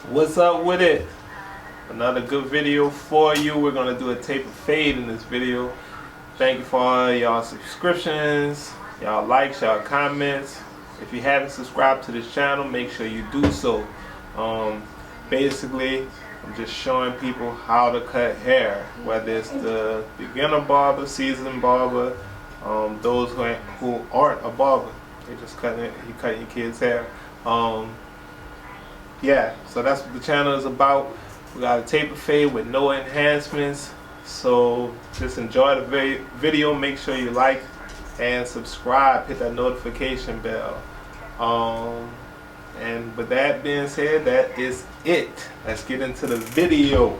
What's up with it? Another good video for you. We're gonna do a taper fade in this video. Thank you for all y'all subscriptions, y'all likes, y'all comments. If you haven't subscribed to this channel, make sure you do so. Basically, I'm just showing people how to cut hair, whether it's the beginner barber, seasoned barber, those who aren't a barber. They just cutting your kids' hair. Yeah, so that's what the channel is about. We got a taper fade with no enhancements. So just enjoy the video. Make sure you like and subscribe. Hit that notification bell. And with that being said, that is it. Let's get into the video.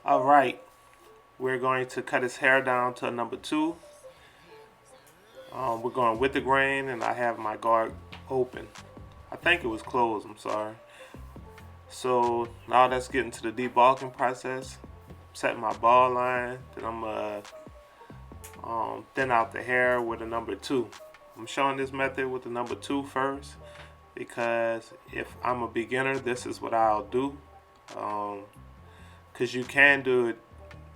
All right. We're going to cut his hair down to a number 2. We're going with the grain, and I have my guard open. I think it was closed, I'm sorry. So now let's get into the debulking process. Set my ball line, then I'm going to thin out the hair with a number 2. I'm showing this method with the number 2 first, because if I'm a beginner, this is what I'll do. Because you can do it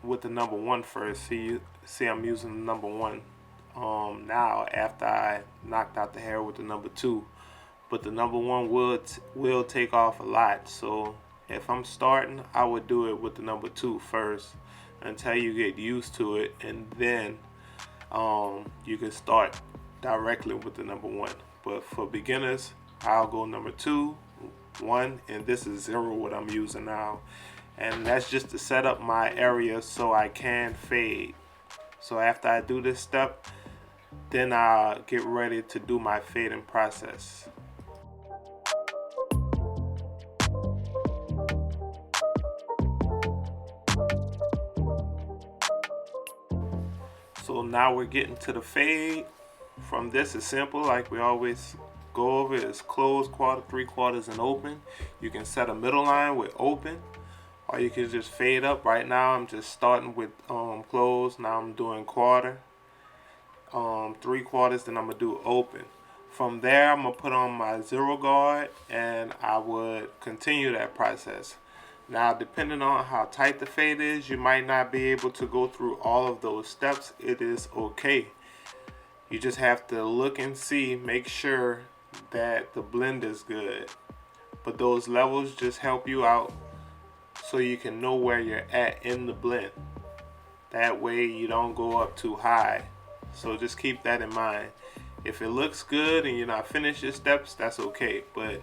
with the number 1 first. See I'm using the number 1 now after I knocked out the hair with the number 2, but the number 1 will take off a lot. So if I'm starting, I would do it with the number 2 first until you get used to it, and then you can start directly with the number 1. But for beginners, I'll go number 2, 1, and this is 0 what I'm using now. And that's just to set up my area so I can fade. So after I do this step, then I'll get ready to do my fading process. So now we're getting to the fade. From this, it's simple, like we always go over. It's closed, quarter, 3/4, and open. You can set a middle line with open, or you can just fade up. Right now I'm just starting with closed. Now I'm doing quarter, 3/4, then I'm gonna do open. From there I'm gonna put on my 0 guard, and I would continue that process. Now depending on how tight the fade is, you might not be able to go through all of those steps. It is okay. You just have to look and see, make sure that the blend is good. But those levels just help you out so you can know where you're at in the blend. That way you don't go up too high. So just keep that in mind. If it looks good and you're not finished your steps, that's okay. But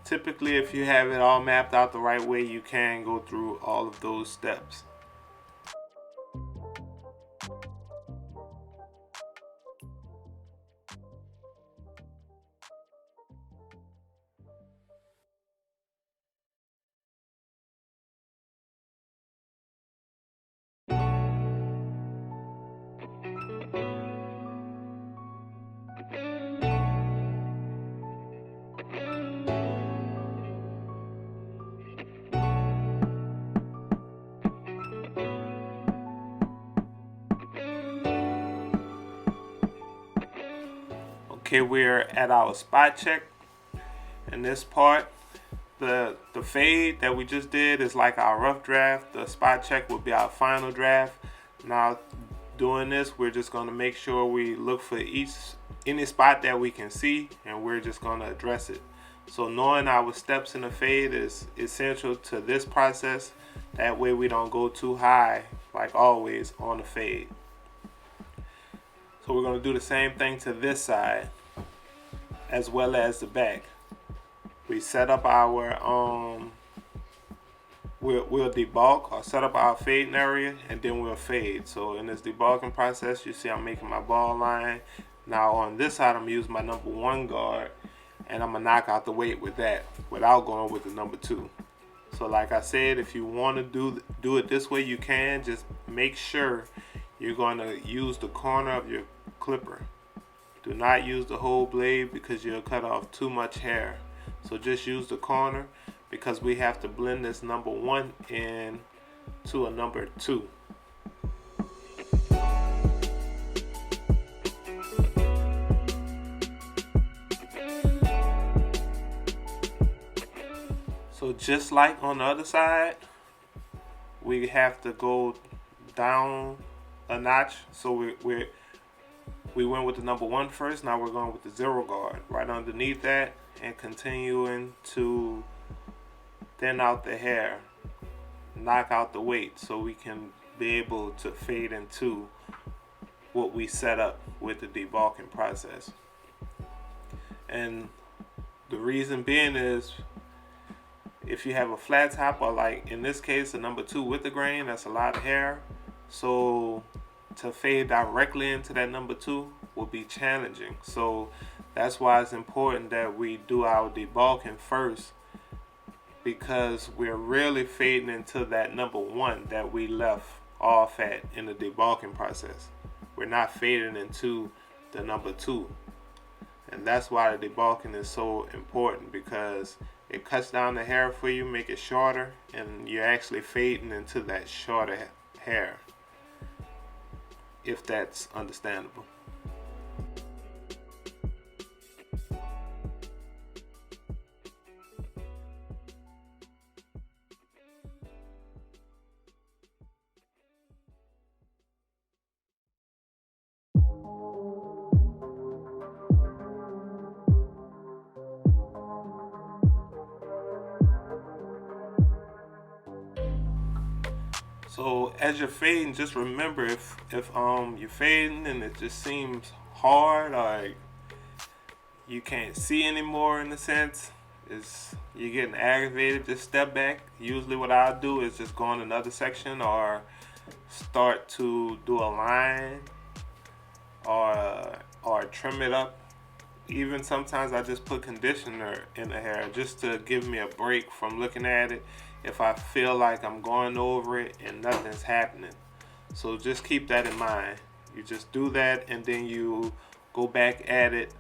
typically if you have it all mapped out the right way, you can go through all of those steps. Okay, we're at our spot check. In this part, the fade that we just did is like our rough draft. The spot check will be our final draft. Now doing this, we're just going to make sure we look for any spot that we can see, and we're just going to address it. So knowing our steps in the fade is essential to this process. That way we don't go too high, like always, on the fade. So we're going to do the same thing to this side as well as the back. We set up our we'll debulk or set up our fading area, and then we'll fade. So in this debulking process, you see I'm making my ball line. Now on this side, I'm using my number 1 guard, and I'm gonna knock out the weight with that without going with the number 2. So like I said, if you want to do it this way, you can. Just make sure you're going to use the corner of your clipper. Do not use the whole blade because you'll cut off too much hair. So just use the corner, because we have to blend this number 1 in to a number 2. So just like on the other side, we have to go down a notch. So we went with the number 1 first. Now we're going with the 0 guard right underneath that, and continuing to thin out the hair, knock out the weight, so we can be able to fade into what we set up with the debulking process. And the reason being is, if you have a flat top, or like in this case a number 2 with the grain, that's a lot of hair. So to fade directly into that number 2 will be challenging. So that's why it's important that we do our debulking first, because we're really fading into that number 1 that we left off at in the debulking process. We're not fading into the number 2. And that's why the debulking is so important, because it cuts down the hair for you, make it shorter, and you're actually fading into that shorter hair, if that's understandable. So as you're fading, just remember, if you're fading and it just seems hard, like you can't see anymore in a sense, is you're getting aggravated, just step back. Usually what I'll do is just go in another section, or start to do a line, or trim it up. Even sometimes I just put conditioner in the hair just to give me a break from looking at it if I feel like I'm going over it and nothing's happening. So just keep that in mind. You just do that, and then you go back at it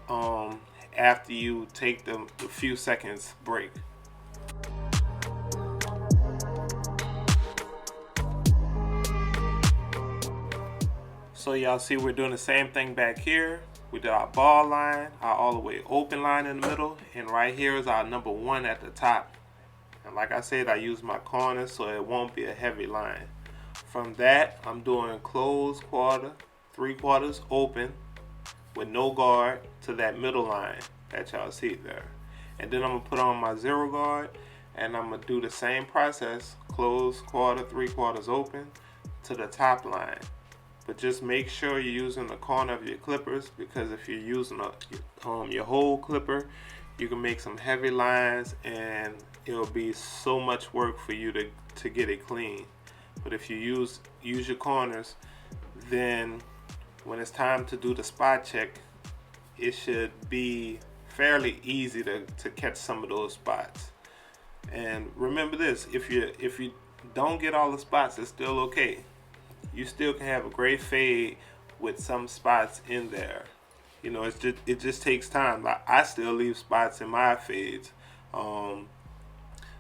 after you take the few seconds break. So y'all see we're doing the same thing back here. We did our ball line, our all the way open line in the middle, and right here is our number 1 at the top. And like I said, I use my corners so it won't be a heavy line. From that, I'm doing closed quarter, 3/4 open with no guard to that middle line that y'all see there. And then I'm gonna put on my 0 guard, and I'm gonna do the same process, closed quarter, 3/4 open to the top line. But just make sure you're using the corner of your clippers, because if you're using your whole clipper, you can make some heavy lines and it'll be so much work for you to get it clean. But if you use your corners, then when it's time to do the spot check, it should be fairly easy to catch some of those spots. And remember this, if you don't get all the spots, it's still okay. You still can have a great fade with some spots in there. You know, it just takes time. I still leave spots in my fades.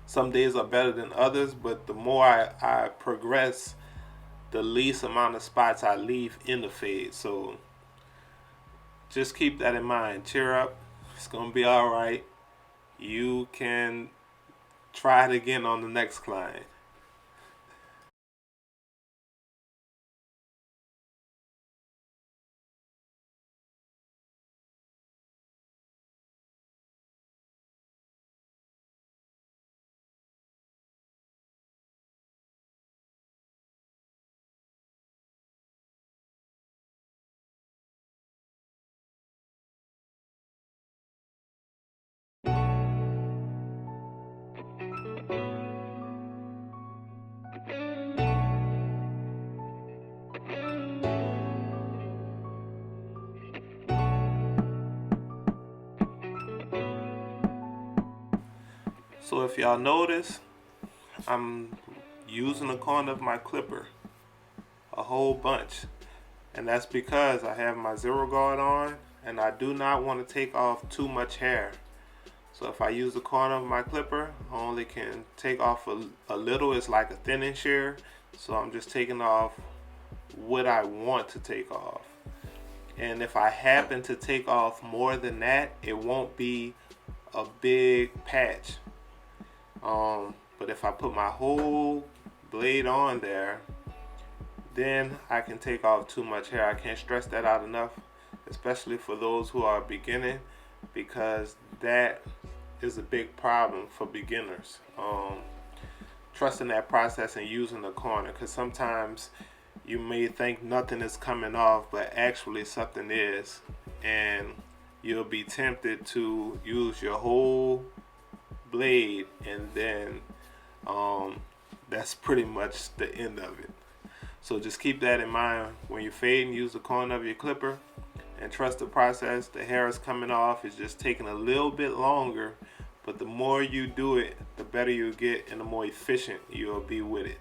Some days are better than others, but the more I progress, the least amount of spots I leave in the fade. So just keep that in mind. Cheer up. It's gonna be all right. You can try it again on the next client. So if y'all notice, I'm using the corner of my clipper a whole bunch, and that's because I have my 0 guard on and I do not want to take off too much hair. So if I use the corner of my clipper, I only can take off a little. It's like a thinning shear, so I'm just taking off what I want to take off. And if I happen to take off more than that, it won't be a big patch. But if I put my whole blade on there, then I can take off too much hair. I can't stress that out enough, especially for those who are beginning, because that is a big problem for beginners. Trusting that process and using the corner, because sometimes you may think nothing is coming off, but actually something is, and you'll be tempted to use your whole blade, and then that's pretty much the end of it. So just keep that in mind when you're fading. Use the corner of your clipper and trust the process. The hair is coming off. It's just taking a little bit longer, but the more you do it, the better you get and the more efficient you'll be with it.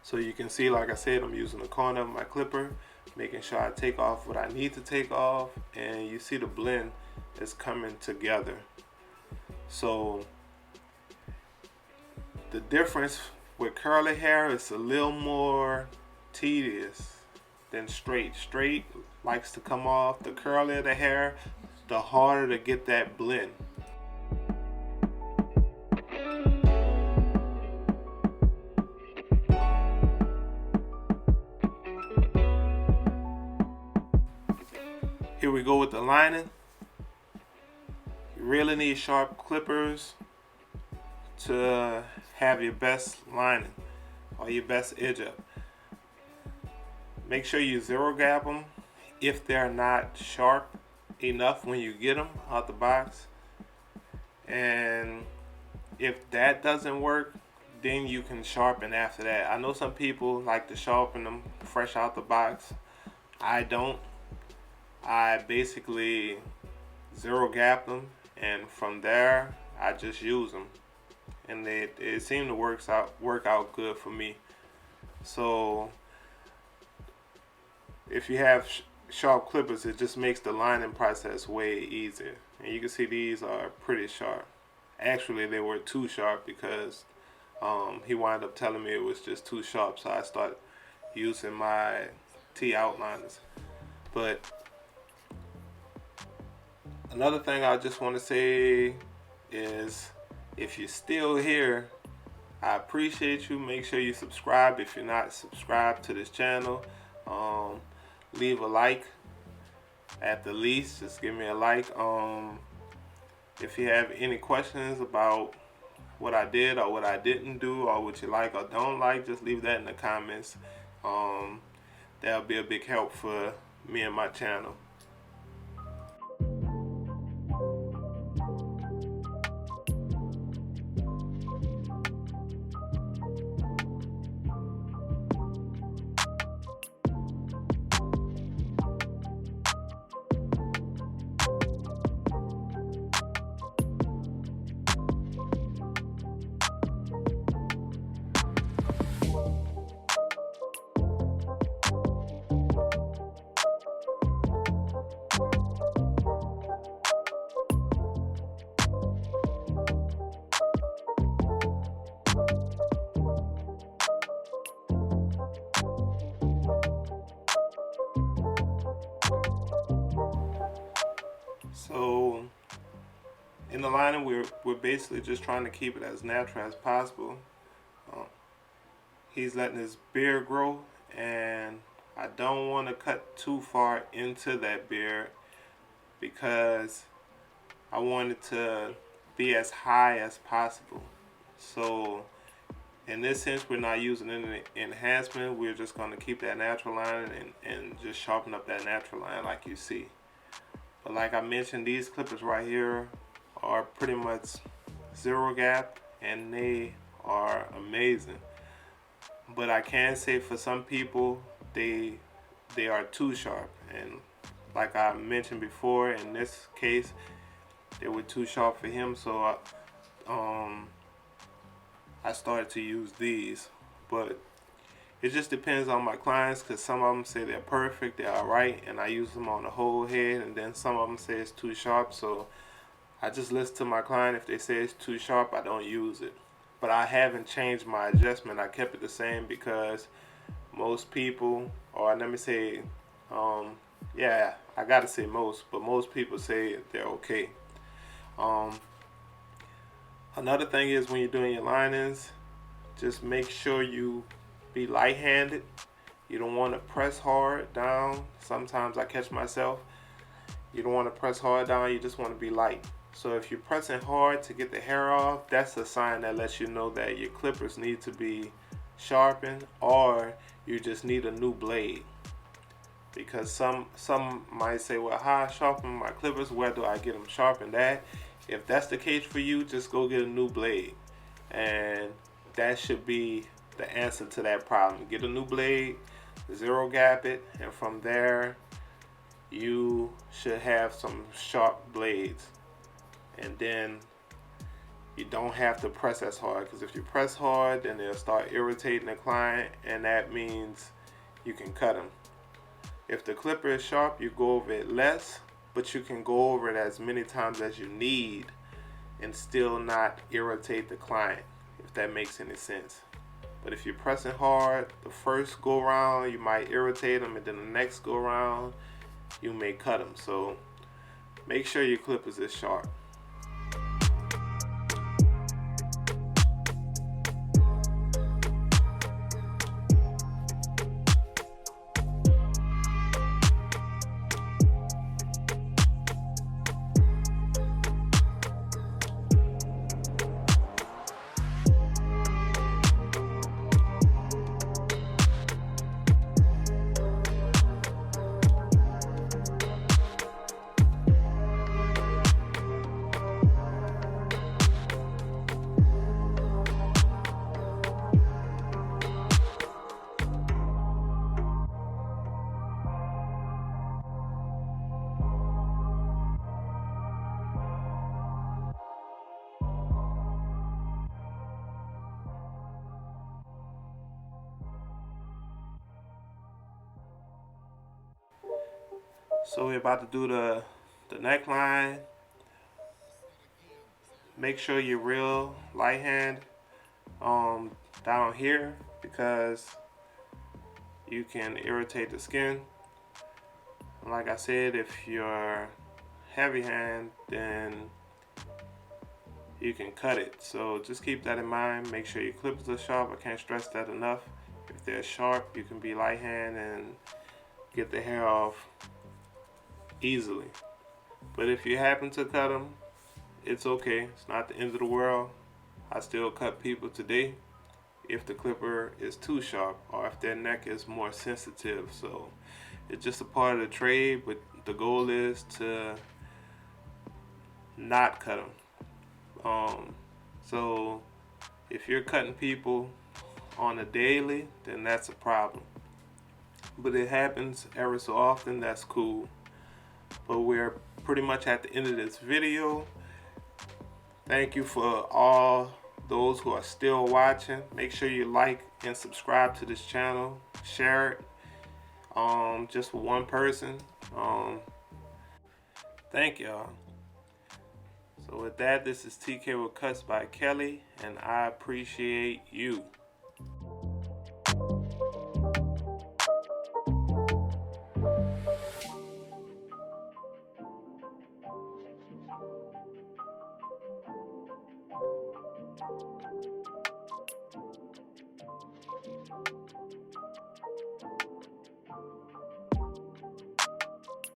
So you can see, like I said, I'm using the corner of my clipper, making sure I take off what I need to take off, and you see the blend is coming together. So the difference with curly hair is a little more tedious than straight. Straight likes to come off. The curlier the hair, the harder to get that blend. Here we go with the lining. You really need sharp clippers to have your best lining or your best edge up. Make sure you zero gap them if they're not sharp enough when you get them out the box. And if that doesn't work, then you can sharpen after that. I know some people like to sharpen them fresh out the box. I don't. I basically zero gap them, and from there I just use them, and it seemed to work out good for me. So if you have sharp clippers, it just makes the lining process way easier. And you can see these are pretty sharp. Actually, they were too sharp because he wound up telling me it was just too sharp, so I started using my T outliners. But another thing I just want to say is, if you're still here, I appreciate you. Make sure you subscribe if you're not subscribed to this channel. Leave a like at the least. Just give me a like. If you have any questions about what I did or what I didn't do, or what you like or don't like, just leave that in the comments. That'll be a big help for me and my channel. So in the lining, we're basically just trying to keep it as natural as possible. He's letting his beard grow, and I don't want to cut too far into that beard because I want it to be as high as possible. So in this sense, we're not using any enhancement. We're just going to keep that natural line and just sharpen up that natural line like you see. But like I mentioned, these clippers right here are pretty much zero gap, and they are amazing. But I can say for some people, they are too sharp, and like I mentioned before, in this case, they were too sharp for him. So I started to use these. But it just depends on my clients, because some of them say they're perfect, they're alright, and I use them on the whole head, and then some of them say it's too sharp. So I just listen to my client. If they say it's too sharp, I don't use it. But I haven't changed my adjustment. I kept it the same because most people, or let me say, yeah, I gotta say most, but most people say they're okay. Another thing is when you're doing your linings, just make sure you be light-handed. You don't want to press hard down. Sometimes I catch myself. You don't want to press hard down, you just want to be light. So if you're pressing hard to get the hair off, that's a sign that lets you know that your clippers need to be sharpened, or you just need a new blade. Because some might say, well, how I sharpen my clippers, where do I get them sharpened at? If that's the case for you, just go get a new blade, and that should be the answer to that problem. Get a new blade, zero gap it, and from there you should have some sharp blades. And then you don't have to press as hard, because if you press hard, then they'll start irritating the client, and that means you can cut them. If the clipper is sharp, you go over it less, but you can go over it as many times as you need and still not irritate the client, if that makes any sense. But if you're pressing hard, the first go around you might irritate them, and then the next go around you may cut them. So make sure your clippers is sharp. So we're about to do the neckline. Make sure you're real light hand down here, because you can irritate the skin. Like I said, if you're heavy hand, then you can cut it. So just keep that in mind. Make sure your clippers are sharp. I can't stress that enough. If they're sharp, you can be light hand and get the hair off easily. But if you happen to cut them, it's okay. It's not the end of the world. I still cut people today if the clipper is too sharp or if their neck is more sensitive. So it's just a part of the trade, but the goal is to not cut them. So if you're cutting people on a daily, then that's a problem. But it happens ever so often, that's cool. But we're pretty much at the end of this video. Thank you for all those who are still watching. Make sure you like and subscribe to this channel. Share it just for one person. Thank y'all. So with that, this is TK with Cuts by Kelly, and I appreciate you.